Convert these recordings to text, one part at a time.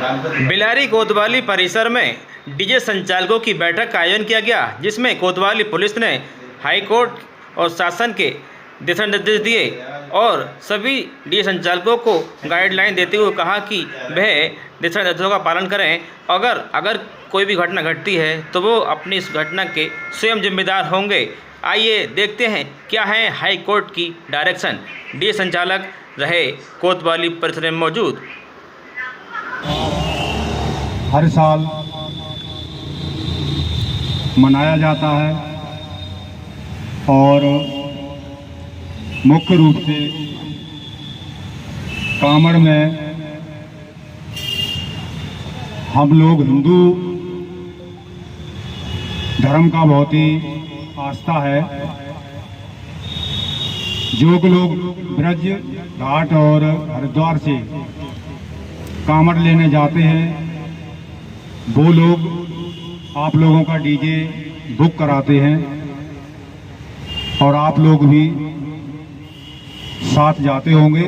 बिलारी कोतवाली परिसर में डीजे संचालकों की बैठक का आयोजन किया गया, जिसमें कोतवाली पुलिस ने हाईकोर्ट और शासन के दिशा निर्देश दिए और सभी डीजे संचालकों को गाइडलाइन देते हुए कहा कि वह दिशा निर्देशों का पालन करें। अगर कोई भी घटना घटती है तो वो अपनी इस घटना के स्वयं जिम्मेदार होंगे। आइए देखते हैं क्या है हाई कोर्ट की डायरेक्शन। डीजे संचालक रहे कोतवाली परिसर में मौजूद। हर साल मनाया जाता है और मुख्य रूप से कांवड़ में हम लोग हिंदू धर्म का बहुत ही आस्था है। जो लोग ब्रज घाट और हरिद्वार से कांवड़ लेने जाते हैं वो लोग आप लोगों का डीजे बुक कराते हैं और आप लोग भी साथ जाते होंगे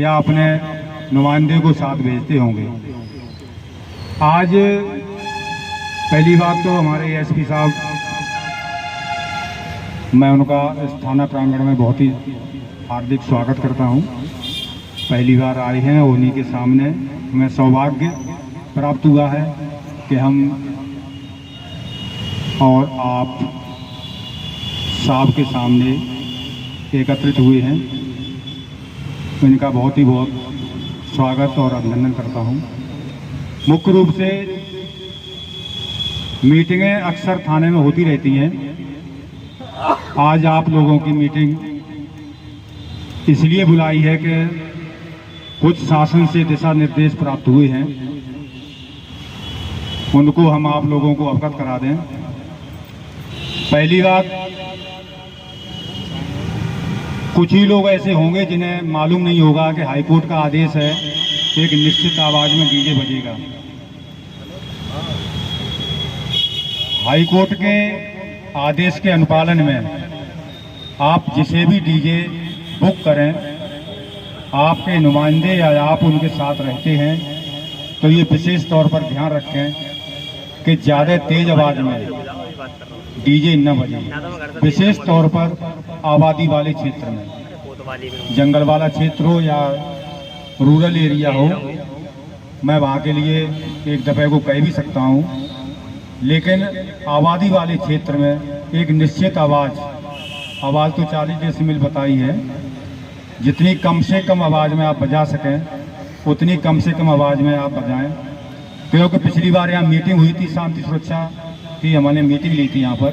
या अपने नुमाइंदे को साथ भेजते होंगे। आज पहली बात तो हमारे एसपी साहब, मैं उनका इस थाना प्रांगण में बहुत ही हार्दिक स्वागत करता हूं। पहली बार आए हैं, उन्हीं के सामने हमें सौभाग्य प्राप्त हुआ है कि हम और आप साहब के सामने एकत्रित हुए हैं। इनका बहुत स्वागत और अभिनंदन करता हूं। मुख्य रूप से मीटिंगें अक्सर थाने में होती रहती हैं। आज आप लोगों की मीटिंग इसलिए बुलाई है कि कुछ शासन से दिशा निर्देश प्राप्त हुए हैं, उनको हम आप लोगों को अवगत करा दें। पहली बात, कुछ ही लोग ऐसे होंगे जिन्हें मालूम नहीं होगा कि हाईकोर्ट का आदेश है एक निश्चित आवाज में डीजे बजेगा। हाईकोर्ट के आदेश के अनुपालन में आप जिसे भी डीजे बुक करें, आपके नुमाइंदे या आप उनके साथ रहते हैं तो ये विशेष तौर पर ध्यान रखें कि ज़्यादा तेज आवाज़ में डीजे न बजे। विशेष तौर पर आबादी वाले क्षेत्र में, जंगल वाला क्षेत्र हो या रूरल एरिया हो, मैं वहाँ के लिए एक दफ़े को कह भी सकता हूँ, लेकिन आबादी वाले क्षेत्र में एक निश्चित आवाज़ तो 40 डेसिबल बताई है। जितनी कम से कम आवाज़ में आप बजा सकें उतनी कम से कम आवाज़ में आप बजाएं। क्योंकि पिछली बार यहाँ मीटिंग हुई थी, शांति सुरक्षा की हमने मीटिंग ली थी यहाँ पर,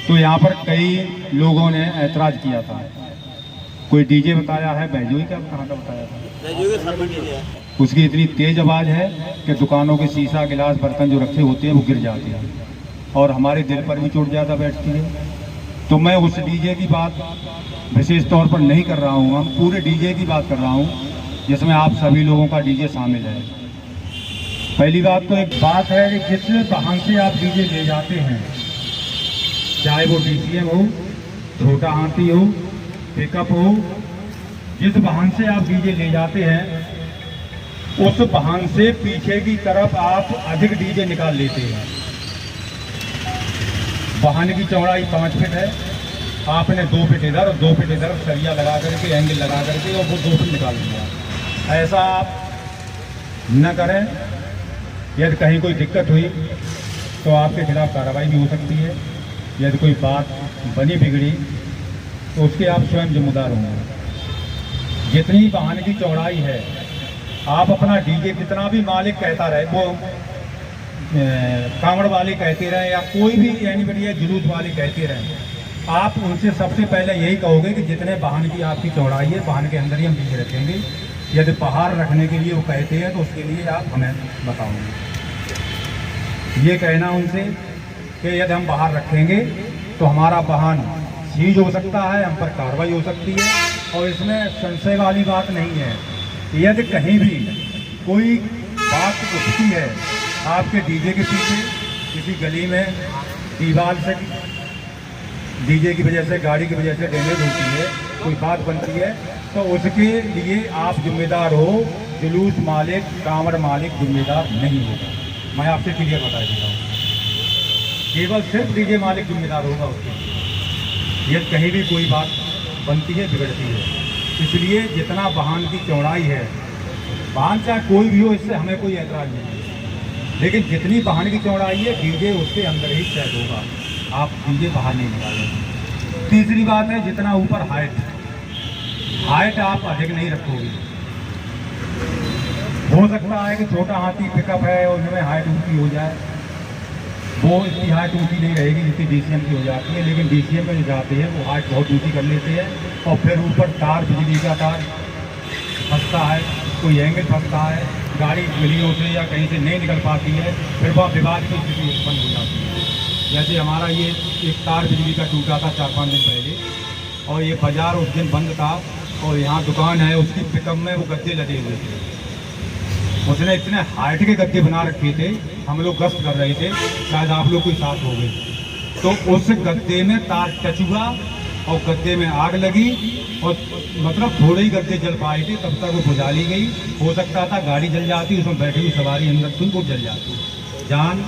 तो यहाँ पर कई लोगों ने ऐतराज़ किया था। कोई डीजे बताया है, बैजोई का कहाँ का बताया था, उसकी इतनी तेज़ आवाज़ है कि दुकानों के शीशा गिलास बर्तन जो रखे होते हैं वो गिर जाते हैं और हमारे दिल पर भी चोट ज़्यादा बैठती है। तो मैं उस डीजे की बात विशेष तौर पर नहीं कर रहा हूँ, हम पूरे डीजे की बात कर रहा हूँ जिसमें आप सभी लोगों का डीजे शामिल है। पहली बात तो एक बात है कि जिस वाहन से आप डीजे ले जाते हैं, चाहे वो डीसीएम हो, छोटा हाथी हो, पिकअप हो, जिस वाहन से आप डीजे ले जाते हैं उस वाहन से पीछे की तरफ आप अधिक डीजे निकाल लेते हैं। वाहन की चौड़ाई 5 फीट है, आपने 2 फीट इधर और 2 फीट इधर सरिया लगा करके, एंगल लगा करके और वो 2 फीट निकाल दिया। ऐसा आप न करें। यदि कहीं कोई दिक्कत हुई तो आपके खिलाफ कार्रवाई भी हो सकती है। यदि कोई बात बनी बिगड़ी तो उसके आप स्वयं जिम्मेदार होंगे। जितनी वाहन की चौड़ाई है, आप अपना डीजे कितना भी मालिक कहता रहे, वो कांवड़ वाले कहते रहे या कोई भी एनीबडी या जुलूस वाले कहते रहे, आप उनसे सबसे पहले यही कहोगे कि जितने वाहन की आपकी चौड़ाई है वाहन के अंदर ही हम डीजे रखेंगे। यदि बाहर रखने के लिए वो कहते हैं तो उसके लिए आप हमें बताओगे। ये कहना उनसे कि यदि हम बाहर रखेंगे तो हमारा वाहन सीज हो सकता है, हम पर कार्रवाई हो सकती है और इसमें संशय वाली बात नहीं है। यदि कहीं भी कोई बात उठती है आपके डीजे के पीछे, किसी गली में दीवार से डीजे की वजह से, गाड़ी की वजह से डैमेज होती है, कोई बात बनती है, तो उसके लिए आप जिम्मेदार हो जुलूस मालिक, कांवड़ मालिक जिम्मेदार नहीं होगा। मैं आपसे क्लियर बता देता हूँ, केवल सिर्फ डीजे मालिक जिम्मेदार होगा उसके लिए। ये कहीं भी कोई बात बनती है, बिगड़ती है, इसलिए जितना वाहन की चौड़ाई है, वाहन चाहे कोई भी हो, इससे हमें कोई ऐतराज़ नहीं है, लेकिन जितनी वाहन की चौड़ाई है डीजे उसके अंदर ही तय होगा, आप डीजे बाहर नहीं निकालेंगे। तीसरी बात है, जितना ऊपर हाइट आप अधिक नहीं रखोगे। हो सकता है कि छोटा हाथी पिकअप है और उनमें हाइट ऊँची हो जाए, वो इतनी हाइट ऊँची नहीं रहेगी जितनी DCM की हो जाती है, लेकिन DCM में जो जाते हैं वो हाइट बहुत ऊँची कर लेते हैं और फिर ऊपर तार, बिजली का तार फंसता है, कोई एंगल फंसता है, गाड़ी गलियों से या कहीं से नहीं निकल पाती है, फिर वह विवाद की स्थिति उत्पन्न हो जाती है। जैसे हमारा ये एक तार बिजली का टूटा था 4-5 दिन पहले, और ये बाज़ार उस दिन बंद था, और यहाँ दुकान है उसकी पिकअप में वो गद्दे लगे हुए थे। उसने इतने हाइट के गद्दे बना रखे थे, हम लोग गश्त कर रहे थे, शायद आप लोग कोई साथ हो गए, तो उस गद्दे में तार टच हुआ और गद्दे में आग लगी, और मतलब थोड़े ही गद्दे जल पाए थे, तब तक वो बुझा ली गई। हो सकता था गाड़ी जल जाती, उसमें बैठी हुई सवारी अंदर थी, वो जल जाती, जान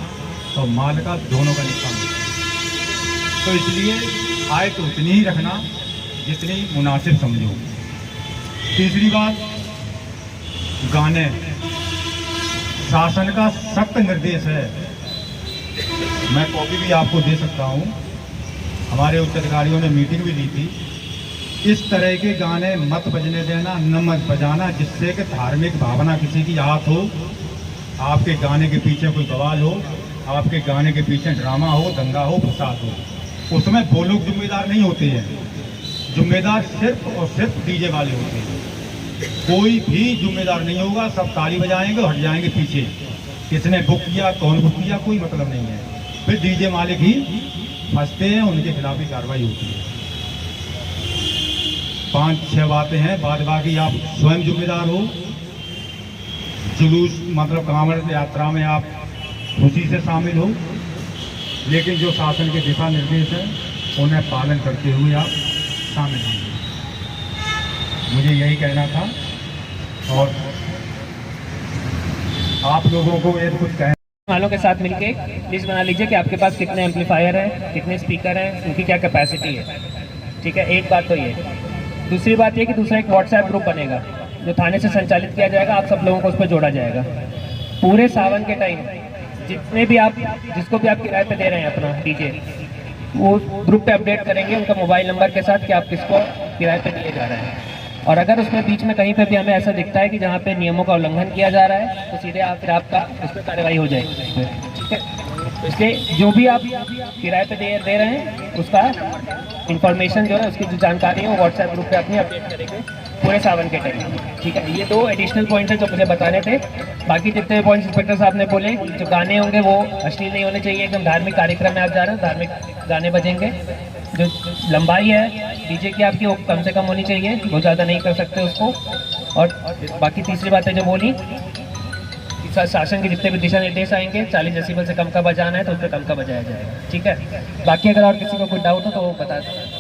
और माल का दोनों का नुकसान होता। तो इसलिए हाइट उतनी ही रखना जितनी मुनासिब समझो। तीसरी बात, गाने, शासन का सख्त निर्देश है, मैं कॉपी भी आपको दे सकता हूँ, हमारे उच्च अधिकारियों ने मीटिंग भी ली थी, इस तरह के गाने मत बजने देना, न मत बजाना जिससे कि धार्मिक भावना किसी की आहत हो, आपके गाने के पीछे कोई बवाल हो, आपके गाने के पीछे ड्रामा हो, दंगा हो, फसाद हो, उसमें वो लोग जिम्मेदार नहीं होते हैं, जिम्मेदार सिर्फ और सिर्फ डीजे वाले होते हैं। कोई भी जिम्मेदार नहीं होगा, सब ताली बजाएंगे और हट जाएंगे पीछे, किसने बुक किया, कौन बुक किया, कोई मतलब नहीं है, फिर डीजे मालिक ही फंसते हैं, उनके खिलाफ ही कार्रवाई होती है। 5-6 बातें हैं, बाद बाकी आप स्वयं जिम्मेदार हो। जुलूस मतलब कांवड़ यात्रा में आप खुशी से शामिल हो, लेकिन जो शासन के दिशा निर्देश हैं उन्हें पालन करते हुए आप शामिल होंगे। मुझे यही कहना था, और आप लोगों को ये कुछ कहना वालों के साथ मिलके लिस्ट बना लीजिए कि आपके पास कितने एम्पलीफायर हैं, कितने स्पीकर हैं, उनकी क्या कैपेसिटी है। ठीक है, एक बात तो ये। दूसरी बात ये कि दूसरा एक व्हाट्सएप ग्रुप बनेगा जो थाने से संचालित किया जाएगा, आप सब लोगों को उस पर जोड़ा जाएगा। पूरे सावन के टाइम जितने भी आप जिसको भी आप किराए पे दे रहे हैं अपना डीजे, वो ग्रुप पे अपडेट करेंगे उनका मोबाइल नंबर के साथ कि आप किसको किराए पे दिए जा रहे हैं। और अगर उसमें बीच में कहीं पे भी हमें ऐसा दिखता है कि जहाँ पे नियमों का उल्लंघन किया जा रहा है, तो सीधे आप फिर आपका उस पर कार्रवाई हो जाएगी। ठीक है, इसलिए जो भी आप किराए पे दे रहे हैं उसका इंफॉर्मेशन जो है, उसकी जो जानकारी है वो व्हाट्सएप ग्रुप पे अपनी अपडेट करेंगे पूरे सावन के टाइम। ठीक है, ये 2 एडिशनल पॉइंट्स हैं जो मुझे बताने थे। बाकी जितने पॉइंट्स इंस्पेक्टर साहब ने बोले, जो गाने होंगे वो अश्लील नहीं होने चाहिए, एकदम धार्मिक कार्यक्रम में आप जा रहे हैं, धार्मिक गाने बजेंगे। जो लंबाई है डीजे की आपकी वो कम से कम होनी चाहिए, बहुत ज़्यादा नहीं कर सकते उसको। और बाकी तीसरी बातें जो बोली, शासन के जितने भी दिशा निर्देश आएंगे, 40 डेसिबल से कम का बजाना है तो उस पर कम का बजाया जाएगा। ठीक है, बाकी अगर और किसी को कोई डाउट हो तो वो बता दें।